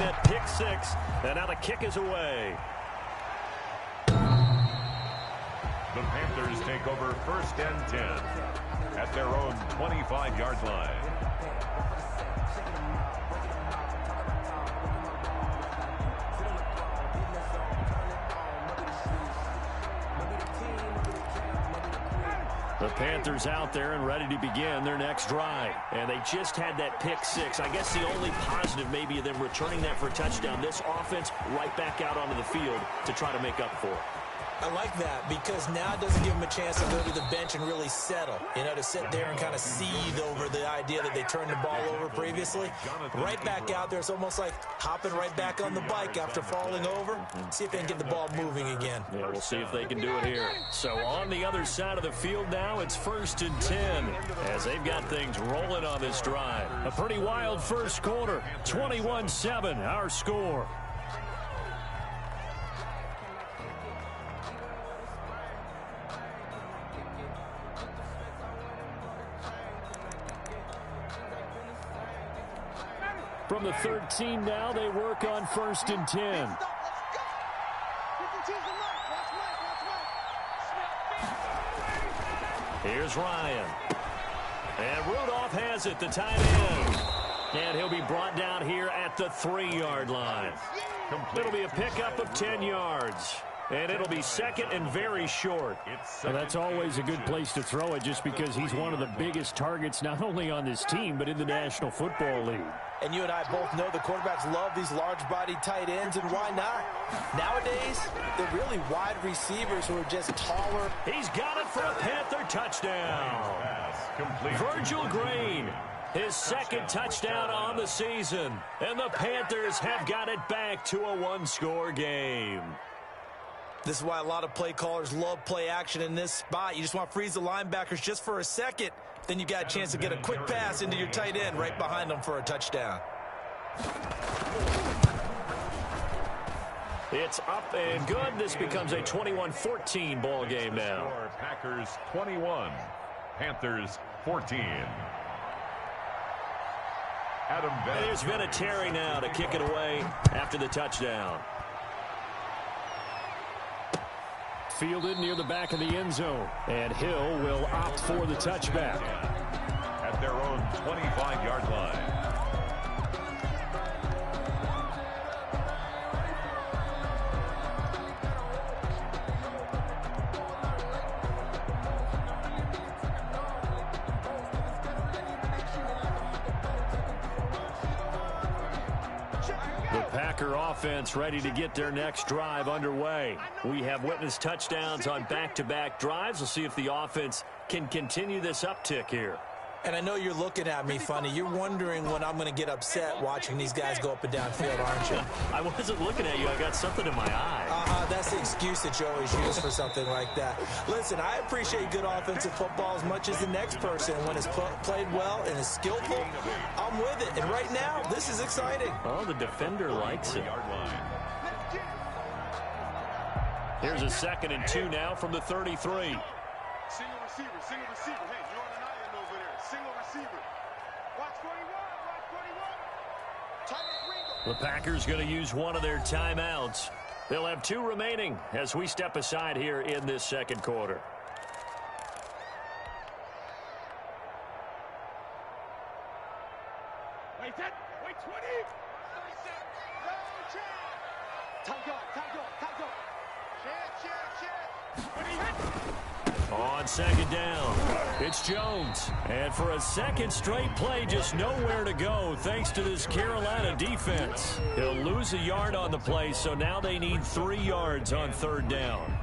that pick six, and now the kick is away. The Panthers take over 1st and 10 at their own 25-yard line. The Panthers out there and ready to begin their next drive. And they just had that pick six. I guess the only positive maybe of them returning that for a touchdown. This offense right back out onto the field to try to make up for it. I like that because now it doesn't give them a chance to go to the bench and really settle. You know, to sit there and kind of seethe over the idea that they turned the ball over previously. Right back out there, it's almost like hopping right back on the bike after falling over. See if they can get the ball moving again. Yeah, we'll see if they can do it here. So on the other side of the field now, it's 1st and 10 as they've got things rolling on this drive. A pretty wild first quarter, 21-7 our score. From the 13 now, they work on 1st and 10. Here's Ryan. And Rudolph has it, the tight end. And he'll be brought down here at the 3-yard line. It'll be a pickup of 10 yards. And it'll be 2nd and very short. Well, that's always a good place to throw it just because he's one of the biggest targets not only on this team but in the National Football League. And you and I both know the quarterbacks love these large-bodied tight ends, and why not? Nowadays, they're really wide receivers who are just taller. He's got it for a Panther touchdown. Virgil Green, his 2nd touchdown on the season. And the Panthers have got it back to a 1-score game. This is why a lot of play callers love play action in this spot. You just want to freeze the linebackers just for a second. Then you got a chance to get a quick pass into your tight end right behind them for a touchdown. It's up and good. This becomes a 21-14 ball game now. Packers 21, Panthers 14. And there's Vinatieri now to kick it away after the touchdown. Fielded near the back of the end zone. And Hill will opt for the touchback. At their own 25-yard line. Packer offense ready to get their next drive underway. We have witnessed touchdowns on back-to-back drives. We'll see if the offense can continue this uptick here. And I know you're looking at me funny. You're wondering when I'm going to get upset watching these guys go up and down field, aren't you? I wasn't looking at you. I got something in my eye. That's the excuse that you always use for something like that. Listen, I appreciate good offensive football as much as the next person. When it's played well and is skillful, I'm with it. And right now, this is exciting. Oh, the defender likes it. Here's a 2nd and 2 now from the 33. Single receiver, single receiver. Hey, you're on an island over there. Single receiver. Watch 41, watch 41. The Packers going to use one of their timeouts. They'll have 2 remaining as we step aside here in this 2nd quarter. Wait 10, wait 20. Time go, time go, time go. On 2nd down, it's Jones. And for a second straight play, just nowhere to go thanks to this Carolina defense. He'll lose a yard on the play, so now they need 3 yards on 3rd down.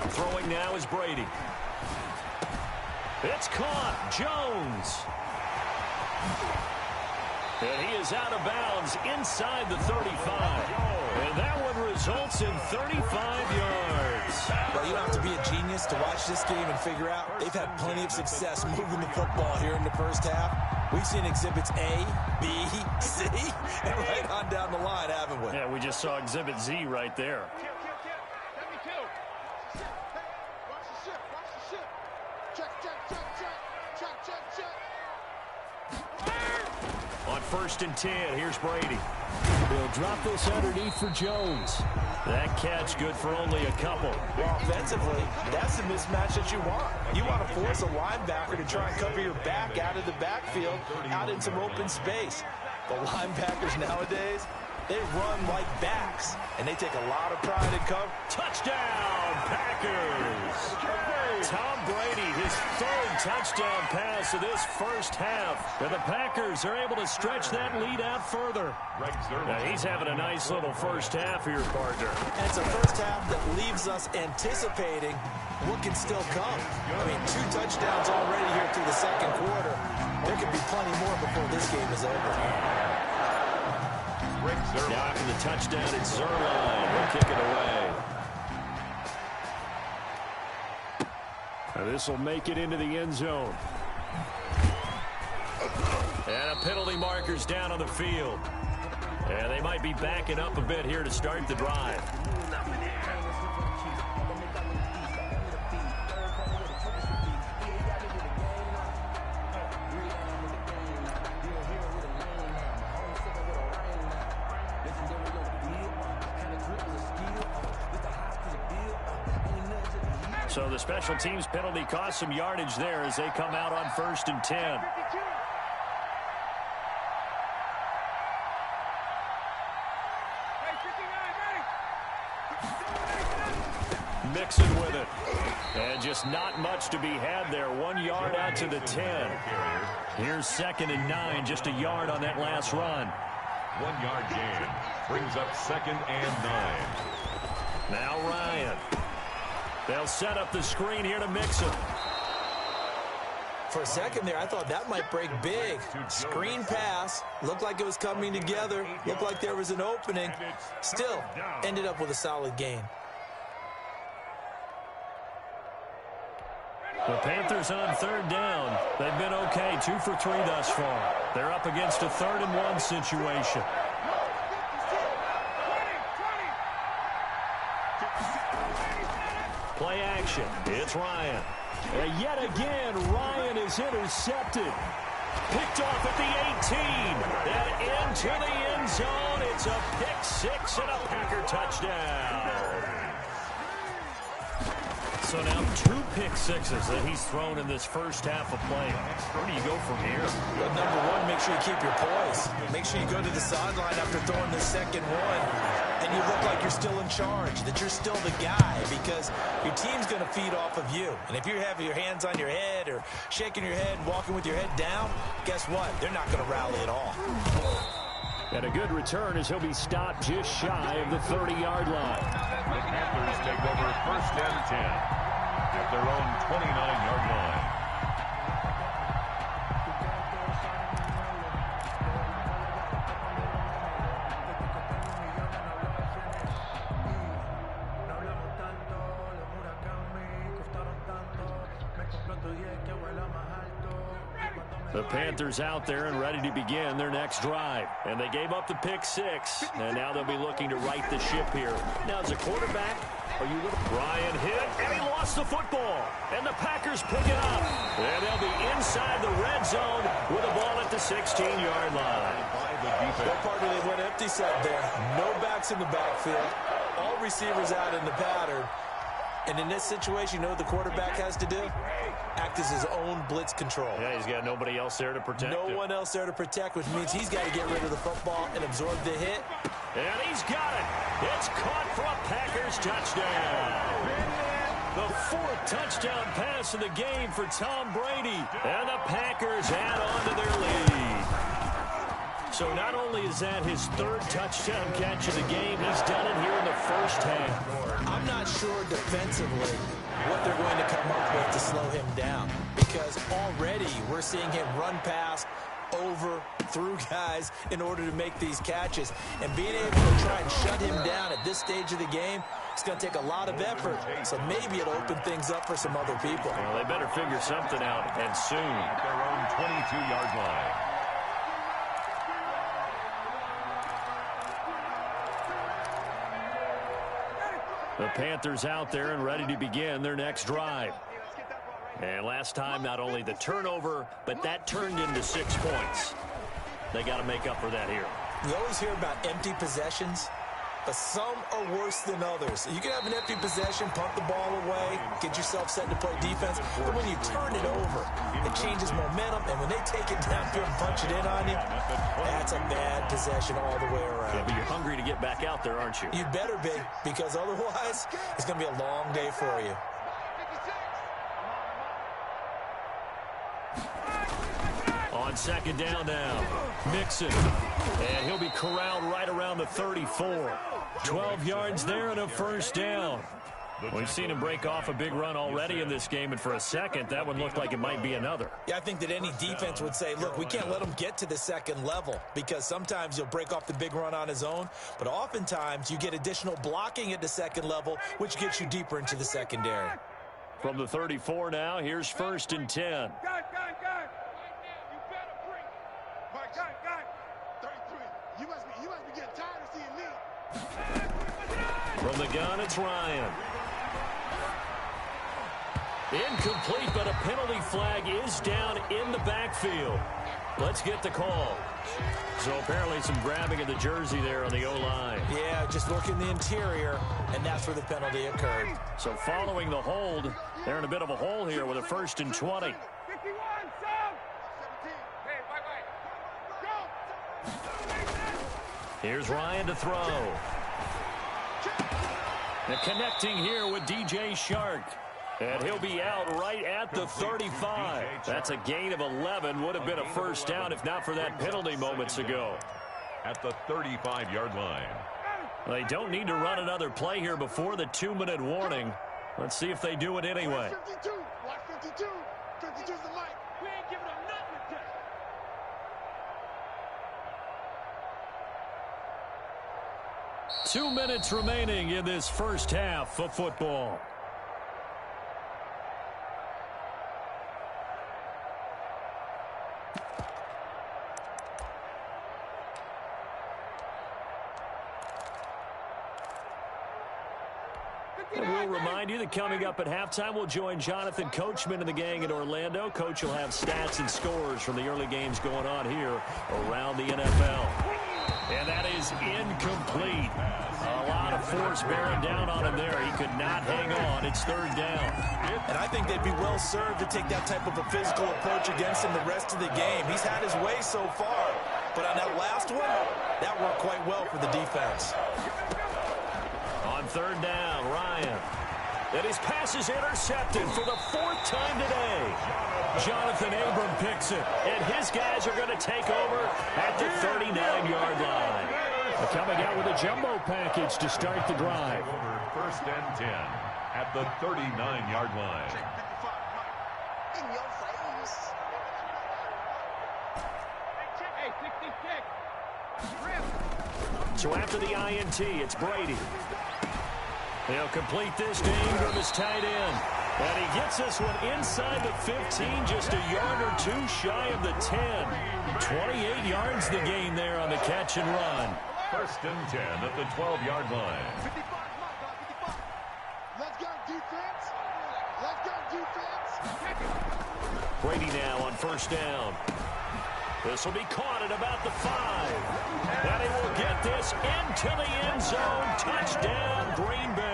Throwing now is Brady. It's caught. Jones. And he is out of bounds inside the 35. And that one results in 35 yards. Well, you don't have to be a genius to watch this game and figure out they've had plenty of success moving the football here in the first half. We've seen exhibits A, B, C, and right on down the line, haven't we? Yeah, we just saw exhibit Z right there. On 1st and 10, here's Brady. They'll drop this underneath for Jones. That catch good for only a couple. Well, offensively, that's the mismatch that you want. You want to force a linebacker to try and cover your back out of the backfield, out in some open space. The linebackers nowadays, they run like backs, and they take a lot of pride in cover. Touchdown, Packers! Tom Brady, his 3rd touchdown pass of this first half. And the Packers are able to stretch that lead out further. Now, he's having a nice little first half here, partner. And it's a first half that leaves us anticipating what can still come. I mean, 2 touchdowns already here through the second quarter. There could be plenty more before this game is over. Now after the touchdown, it's Zerline. He'll kick it away. Now this will make it into the end zone. And a penalty marker's down on the field. And they might be backing up a bit here to start the drive. So the special teams penalty cost some yardage there as they come out on 1st and 10. Mixon with it. And just not much to be had there. 1 yard out to the 10. Here's 2nd and 9, just a yard on that last run. 1 yard gain brings up 2nd and 9. Now Ryan. They'll set up the screen here to Mixon. For a second there, I thought that might break big. Screen pass. Looked like it was coming together. Looked like there was an opening. Still, ended up with a solid gain. The Panthers on 3rd down. They've been okay, 2 for 3 thus far. They're up against a 3rd and 1 situation. Play action. It's Ryan. And yet again, Ryan is intercepted. Picked off at the 18. And into the end zone. It's a pick 6 and a Packer touchdown. So now 2 pick sixes that he's thrown in this first half of play. Where do you go from here? Well, number one, make sure you keep your poise. Make sure you go to the sideline after throwing the second one, and you look like you're still in charge, that you're still the guy, because your team's going to feed off of you. And if you have your hands on your head or shaking your head and walking with your head down, guess what? They're not going to rally at all. And a good return as he'll be stopped just shy of the 30-yard line. The Panthers take over 1st and 10 at their own 29-yard line. The Panthers out there and ready to begin their next drive. And they gave up the pick 6. And now they'll be looking to right the ship here. Now, as a quarterback, are you going to... Ryan hit, and he lost the football. And the Packers pick it up. And they'll be inside the red zone with a ball at the 16-yard line. That partner, they went empty set there. No backs in the backfield. All receivers out in the pattern. And in this situation, you know what the quarterback has to do? Act as his own blitz control. Yeah, he's got nobody else there to protect him. No one else there to protect, which means he's got to get rid of the football and absorb the hit. And he's got it. It's caught for a Packers touchdown. The 4th touchdown pass of the game for Tom Brady. And the Packers add on to their lead. So not only is that his 3rd touchdown catch of the game, he's done it here in the first half. I'm not sure defensively what they're going to come up with to slow him down, because already we're seeing him run past over through guys in order to make these catches. And being able to try and shut him down at this stage of the game, it's going to take a lot of effort. So maybe it'll open things up for some other people. Well, they better figure something out, and soon. At their own 22-yard line. The Panthers out there and ready to begin their next drive. And last time, not only the turnover, but that turned into 6 points. They got to make up for that here. You always hear about empty possessions, but some are worse than others. You can have an empty possession, punt the ball away, get yourself set to play defense, but when you turn it over, it changes momentum, and when they take it downfield and punch it in on you, that's a bad possession all the way around. Yeah, but you're hungry to get back out there, aren't you? You better be, because otherwise, it's going to be a long day for you. On second down now, Mixon, and he'll be corralled right around the 34. 12 yards there and a first down. We've seen him break off a big run already in this game, and for a second, that one looked like it might be another. Yeah, I think that any defense would say, look, we can't let him get to the second level, because sometimes he'll break off the big run on his own, but oftentimes you get additional blocking at the second level, which gets you deeper into the secondary. From the 34 now, here's first and 10. From the gun, it's Ryan. Incomplete, but a penalty flag is down in the backfield. Let's get the call. So apparently some grabbing of the jersey there on the O-line. Yeah, just working the interior, and that's where the penalty occurred. So following the hold, they're in a bit of a hole here with a first and 20. Here's Ryan to throw. And connecting here with DJ Shark. And he'll be out right at the 35. That's a gain of 11. Would have been a first down if not for that penalty moments ago. At the 35-yard line. They don't need to run another play here before the 2-minute warning. Let's see if they do it anyway. 52. Watch 52. 52's the mic. We ain't giving them nothing today. 2 minutes remaining in this first half of football. And we'll remind you that coming up at halftime, we'll join Jonathan Coachman and the gang in Orlando. Coach will have stats and scores from the early games going on here around the NFL. And that is incomplete. A lot of force bearing down on him there. He could not hang on. It's third down. And I think they'd be well served to take that type of a physical approach against him the rest of the game. He's had his way so far. But on that last one, that worked quite well for the defense. On third down, Ryan. And his pass is intercepted for the 4th time today. Jonathan Abram picks it, and his guys are going to take over at the 39-yard line. They're coming out with a jumbo package to start the drive. Over first and 10 at the 39-yard line. In your face. So after the INT, it's Brady. He'll complete this to Ingram as tight end. And he gets this one inside the 15, just a yard or two shy of the 10. 28 yards the gain there on the catch and run. First and 10 at the 12-yard line. 55. Let's go, defense. Let's go, defense. Brady now on first down. This will be caught at about the 5. And he will get this into the end zone. Touchdown, Green Bay.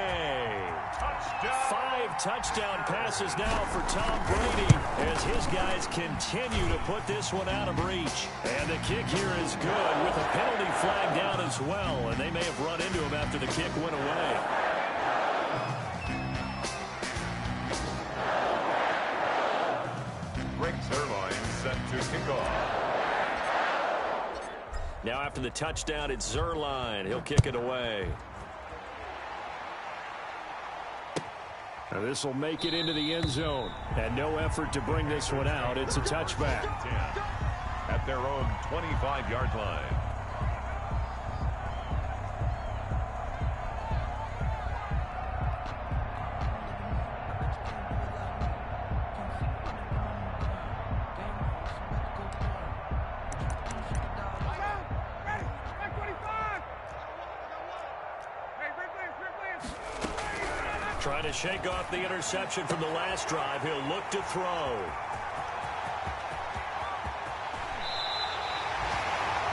5 touchdown passes now for Tom Brady as his guys continue to put this one out of reach. And the kick here is good with a penalty flag down as well. And they may have run into him after the kick went away. Rick Zerline set to kick off. Now after the touchdown, it's Zerline. He'll kick it away. Now this will make it into the end zone. And no effort to bring this one out. It's a touchback. their own 25-yard line. Trying to shake off the interception from the last drive. He'll look to throw.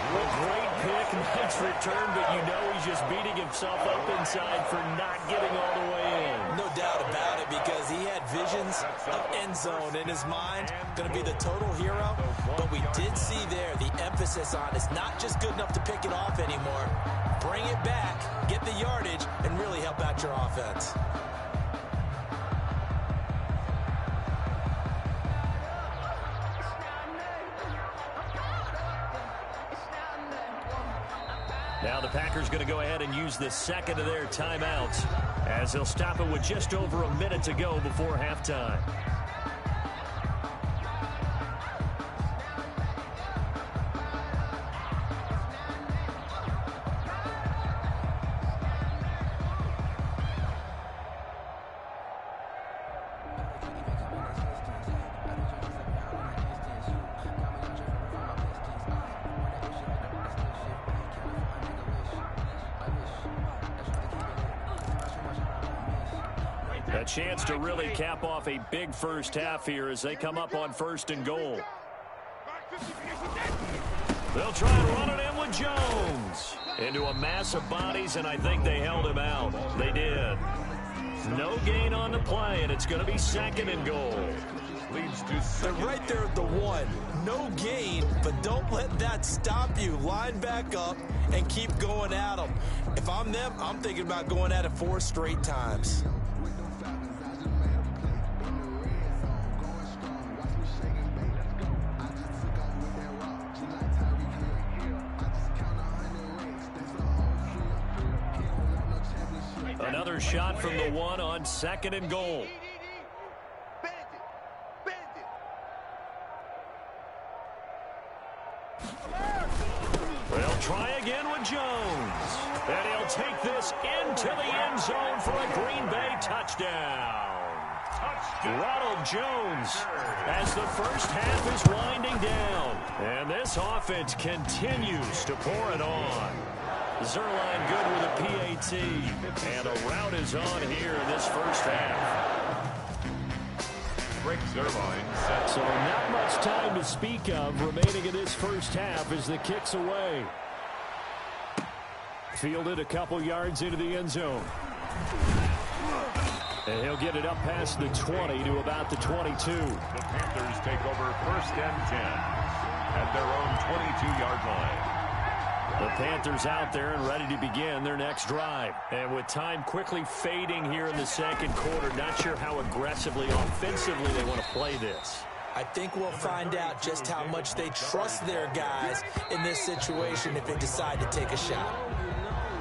A great pick, nice return, but you know he's just beating himself up inside for not getting all the way in. No doubt about it, because he had visions of end zone in his mind. Going to be the total hero. But we did see there the emphasis on it's not just good enough to pick it off anymore. Bring it back, get the yardage, and really help out your offense. Now the Packers going to go ahead and use the second of their timeouts as they'll stop it with just over a minute to go before halftime. A chance to really cap off a big first half here as they come up on 1st and goal. They'll try and run it in with Jones. Into a mass of bodies, and I think they held him out. They did. No gain on the play, and it's going to be 2nd and goal. They're right there at the 1. No gain, but don't let that stop you. Line back up and keep going at them. If I'm them, I'm thinking about going at it 4 straight times. Another shot from the 1 on 2nd and goal. They'll try again with Jones. And he'll take this into the end zone for a Green Bay touchdown. Ronald Jones as the first half is winding down. And this offense continues to pour it on. Zerline good with a PAT. And a route is on here in this first half. Rick Zerline set. So not much time to speak of remaining in this first half as the kick's away. Fielded a couple yards into the end zone. And he'll get it up past the 20 to about the 22. The Panthers take over 1st and 10 at their own 22-yard line. The Panthers out there and ready to begin their next drive. And with time quickly fading here in the 2nd quarter, not sure how aggressively, offensively they want to play this. I think we'll find out just how much they trust their guys in this situation if they decide to take a shot.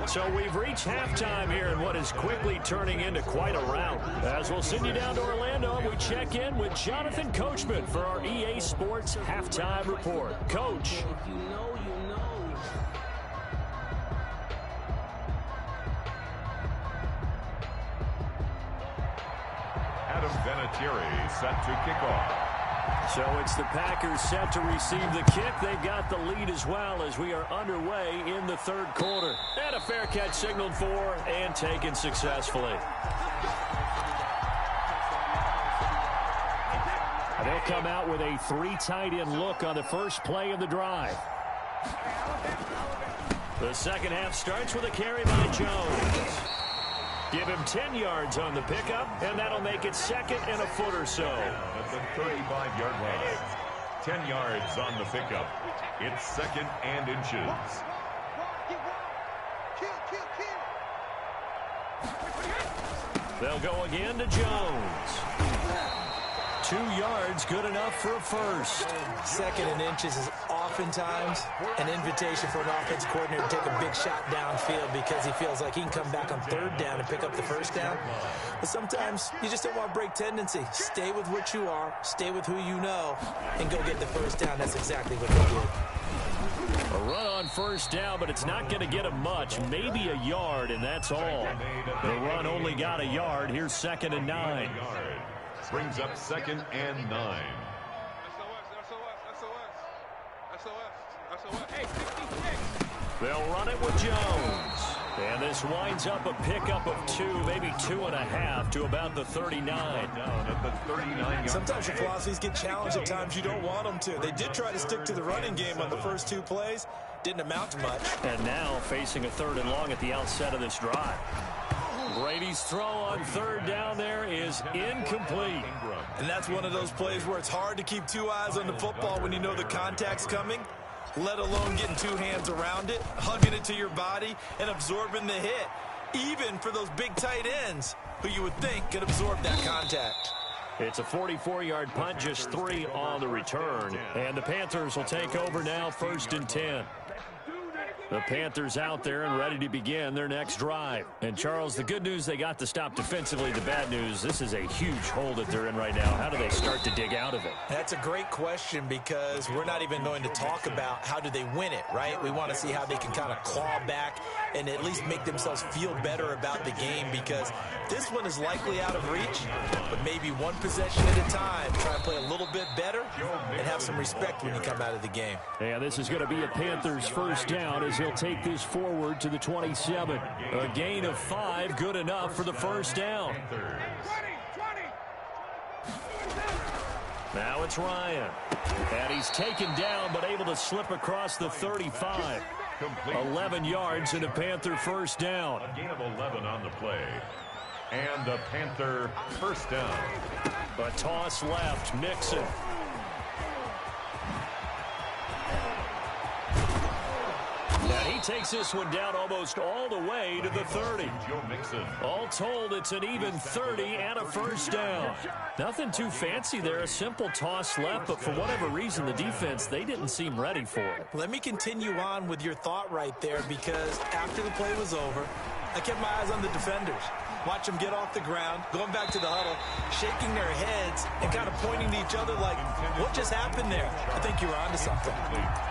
So we've reached halftime here in what is quickly turning into quite a rout. As we'll send you down to Orlando, we check in with Jonathan Coachman for our EA Sports Halftime Report. Coach. Adam Vinatieri set to kick off. So it's the Packers set to receive the kick. They've got the lead as well as we are underway in the 3rd quarter. And a fair catch signaled for and taken successfully. They'll come out with a 3 tight end look on the first play of the drive. The second half starts with a carry by Jones. Give him 10 yards on the pickup, and that'll make it 2nd and a foot or so. At the 35-yard line. 10 yards on the pickup. It's 2nd and inches. They'll go again to Jones. 2 yards, good enough for a first. 2nd and inches is oftentimes an invitation for an offensive coordinator to take a big shot downfield because he feels like he can come back on 3rd down and pick up the first down. But sometimes you just don't want to break tendency. Stay with what you are, stay with who you know, and go get the first down. That's exactly what they did. A run on first down, but it's not going to get him much. Maybe a yard, and that's all. The run only got a yard. Here's 2nd and 9. Brings up 2nd and 9. They'll run it with Jones. And this winds up a pickup of 2, maybe 2.5 to about the 39. Down at the 39. Sometimes your philosophies get challenged at times you don't want them to. They did try to stick to the running game on the first 2 plays. Didn't amount to much. And now facing a 3rd and long at the outset of this drive. Brady's throw on 3rd down there is incomplete. And that's one of those plays where it's hard to keep 2 eyes on the football when you know the contact's coming, let alone getting 2 hands around it, hugging it to your body, and absorbing the hit, even for those big tight ends who you would think could absorb that contact. It's a 44-yard punt, just 3 on the return. And the Panthers will take over now, 1st and 10. The Panthers out there and ready to begin their next drive. And, Charles, the good news, they got the stop defensively. The bad news, this is a huge hole that they're in right now. How do they start to dig out of it? That's a great question because we're not even going to talk about how do they win it, right? We want to see how they can kind of claw back and at least make themselves feel better about the game because this one is likely out of reach, but maybe one possession at a time. Try and play a little bit better and have some respect when you come out of the game. And this is going to be a Panthers first down as he'll take this forward to the 27. A gain of 5, good enough for the first down. Now it's Ryan. And he's taken down but able to slip across the 35. 11 yards and a Panther first down. A gain of 11 on the play. And a Panther first down. A toss left, Mixon. And he takes this one down almost all the way to the 30. Joe Mixon. All told, it's an even 30 and a first down. Nothing too fancy there, a simple toss left, but for whatever reason, the defense, they didn't seem ready for it. Let me continue on with your thought right there because after the play was over, I kept my eyes on the defenders. Watch them get off the ground, going back to the huddle, shaking their heads and kind of pointing to each other like, what just happened there? I think you were onto something.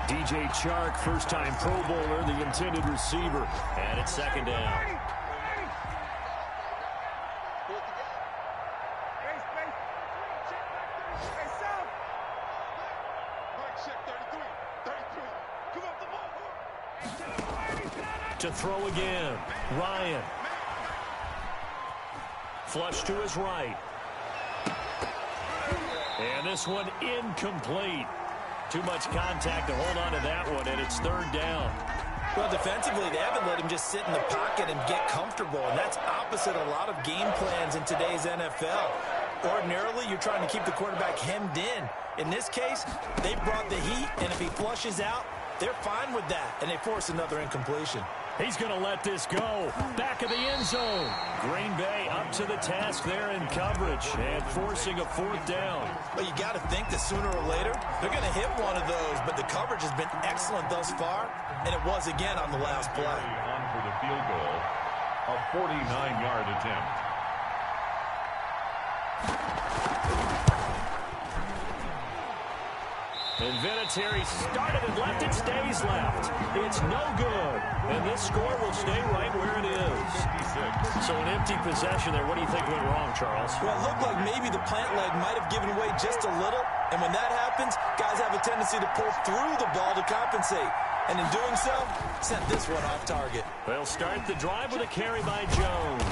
DJ Chark, first-time Pro Bowler, the intended receiver. And it's 2nd down. To throw again, Ryan. Flush to his right. And this one incomplete. Too much contact to hold on to that one, and it's 3rd down. Well, defensively, they haven't let him just sit in the pocket and get comfortable, and that's opposite a lot of game plans in today's NFL. Ordinarily, you're trying to keep the quarterback hemmed in. In this case, they brought the heat, and if he flushes out, they're fine with that, and they force another incompletion. He's going to let this go. Back of the end zone. Green Bay up to the task there in coverage and forcing a 4th down. Well, you got to think that sooner or later, they're going to hit one of those, but the coverage has been excellent thus far, and it was again on the last play. On for the field goal, a 49-yard attempt. And Vinatieri started and left. It stays left. It's no good. And this score will stay right where it is. So an empty possession there. What do you think went wrong, Charles? Well, it looked like maybe the plant leg might have given away just a little. And when that happens, guys have a tendency to pull through the ball to compensate. And in doing so, sent this one off target. They'll start the drive with a carry by Jones.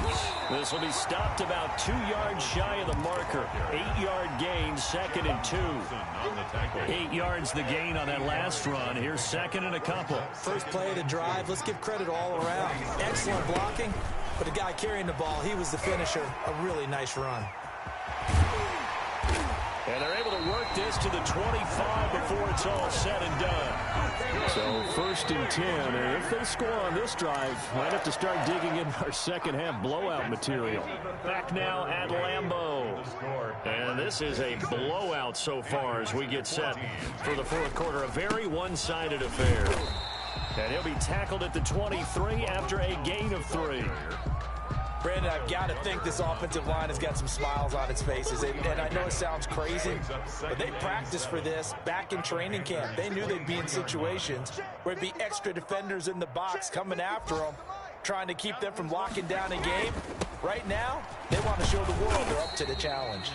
This will be stopped about 2 yards shy of the marker. 8-yard gain, 2nd and 2. 8 yards the gain on that last run. Here's 2nd and a couple. First play of the drive, let's give credit all around. Excellent blocking, but the guy carrying the ball, he was the finisher. A really nice run. And they're able to work take this to the 25 before it's all said and done. So 1st and 10, and if they score on this drive, might have to start digging in our second half blowout material. Back now at Lambeau. And this is a blowout so far as we get set for the fourth quarter. A very one-sided affair. And he'll be tackled at the 23 after a gain of 3. Brandon, I've got to think this offensive line has got some smiles on its faces. And I know it sounds crazy, but they practiced for this back in training camp. They knew they'd be in situations where it'd be extra defenders in the box coming after them, trying to keep them from locking down a game. Right now, they want to show the world they're up to the challenge.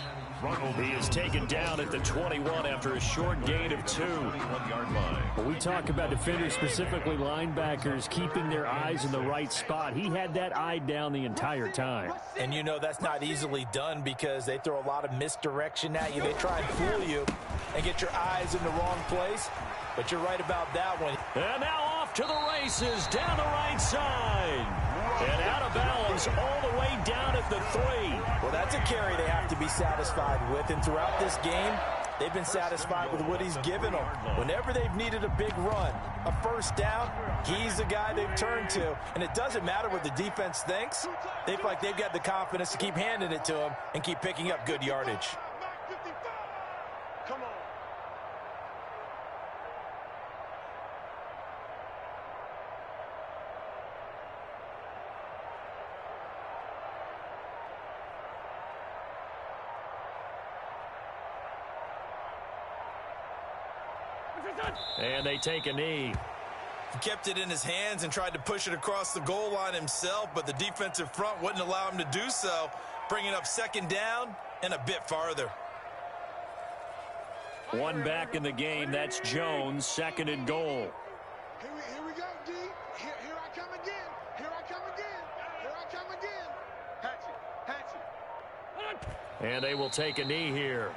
He is taken down at the 21 after a short gain of 2. When we talk about defenders, specifically linebackers, keeping their eyes in the right spot, he had that eye down the entire time. And you know that's not easily done because they throw a lot of misdirection at you. They try and fool you and get your eyes in the wrong place. But you're right about that one. And now off to the races down the right side. And out of bounds all the way down at the 3. Well, that's a carry they have to be satisfied with. And throughout this game, they've been satisfied with what he's given them. Whenever they've needed a big run, a first down, he's the guy they've turned to. And it doesn't matter what the defense thinks. They feel like they've got the confidence to keep handing it to him and keep picking up good yardage. Come on. And they take a knee. He kept it in his hands and tried to push it across the goal line himself, but the defensive front wouldn't allow him to do so, bringing up 2nd down and a bit farther. One back in the game. That's Jones, 2nd and goal. Here we go, D. Here I come again. Here I come again. Here I come again. Hatchet. And they will take a knee here.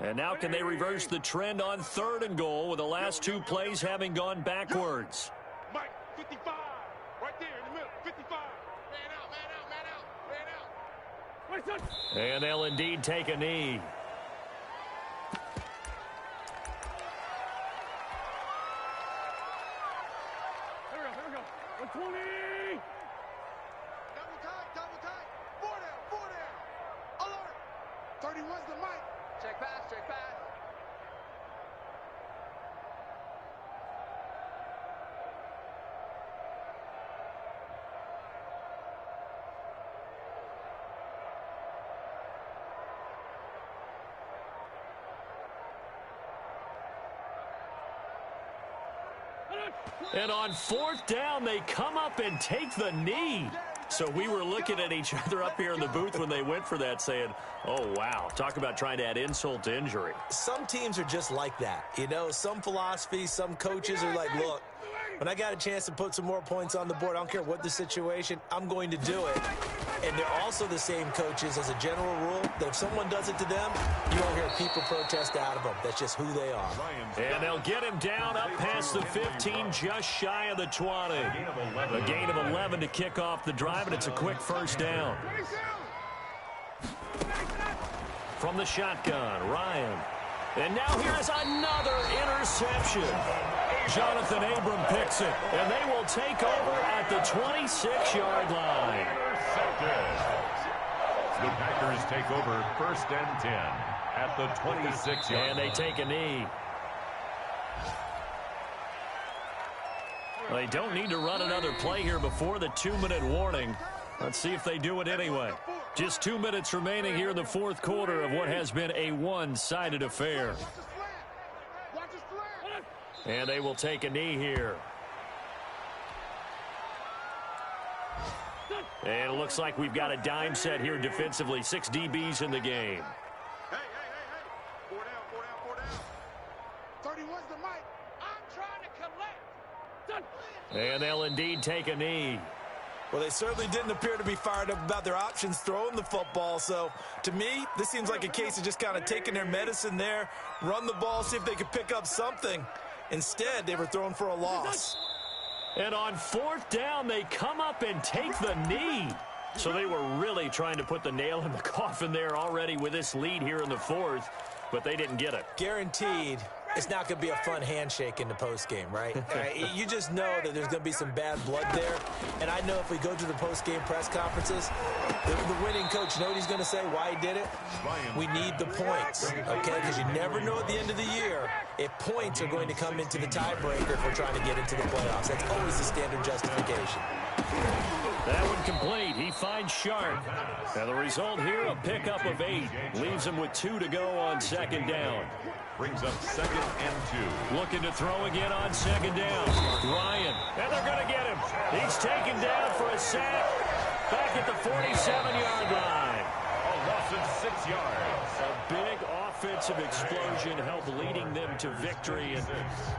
And now can they reverse the trend on 3rd and goal with the last 2 plays having gone backwards? Mike, 55. Right there in the middle. 55. Man out. And they'll indeed take a knee. Here we go. 120. Double tight. 4 down. Alert. 31's the Mike. Check pass. And on 4th down, they come up and take the knee. So we were looking at each other up here in the booth when they went for that saying, oh, wow, talk about trying to add insult to injury. Some teams are just like that. You know, some philosophies, some coaches are like, look, when I got a chance to put some more points on the board, I don't care what the situation, I'm going to do it. And they're also the same coaches as a general rule that if someone does it to them, you won't hear people protest out of them. That's just who they are. And they'll get him down up past the 15, just shy of the 20. A gain of 11 to kick off the drive, and it's a quick first down. From the shotgun, Ryan. And now here's another interception. Jonathan Abram picks it, and they will take over at the 26-yard line. The Packers take over 1st and 10 at the 26-yard line. And they take a knee. They don't need to run another play here before the 2-minute warning. Let's see if they do it anyway. Just 2 minutes remaining here in the fourth quarter of what has been a one-sided affair. And they will take a knee here. And it looks like we've got a dime set here defensively. 6 DBs in the game. Hey. 4 down. 31's the Mike. I'm trying to collect. And they'll indeed take a knee. Well, they certainly didn't appear to be fired up about their options throwing the football. So, to me, this seems like a case of just kind of taking their medicine there, run the ball, see if they can pick up something. Instead, they were thrown for a loss. And on 4th down, they come up and take the knee. So they were really trying to put the nail in the coffin there already with this lead here in the 4th, but they didn't get it. Guaranteed, it's not going to be a fun handshake in the postgame, right? You just know that there's going to be some bad blood there. And I know if we go to the postgame press conferences, the winning coach, you know what he's going to say, why he did it? We need the points, okay? Because you never know at the end of the year if points are going to come into the tiebreaker if we're trying to get into the playoffs. That's always the standard justification. That one complete. He finds Sharp. And the result here, a pickup of 8. Leaves him with 2 to go on 2nd down. Brings up 2nd and 2. Looking to throw again on 2nd down. Ryan. And they're going to get him. He's taken down for a sack. Back at the 47-yard line. A loss of 6 yards. A big offensive explosion helped leading them to victory. And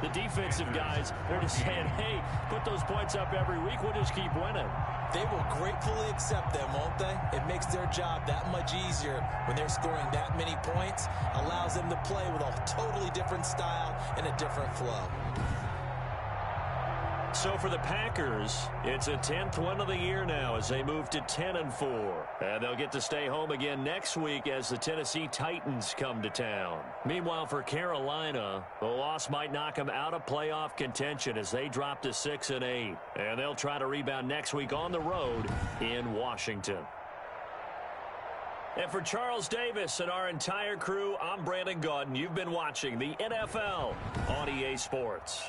the defensive guys, they're just saying, hey, put those points up every week. We'll just keep winning. They will gratefully accept them, won't they? It makes their job that much easier when they're scoring that many points. Allows them to play with a totally different style and a different flow. So for the Packers, it's a 10th win of the year now as they move to 10-4. And they'll get to stay home again next week as the Tennessee Titans come to town. Meanwhile, for Carolina, the loss might knock them out of playoff contention as they drop to 6-8. And they'll try to rebound next week on the road in Washington. And for Charles Davis and our entire crew, I'm Brandon Gaudin. You've been watching the NFL on EA Sports.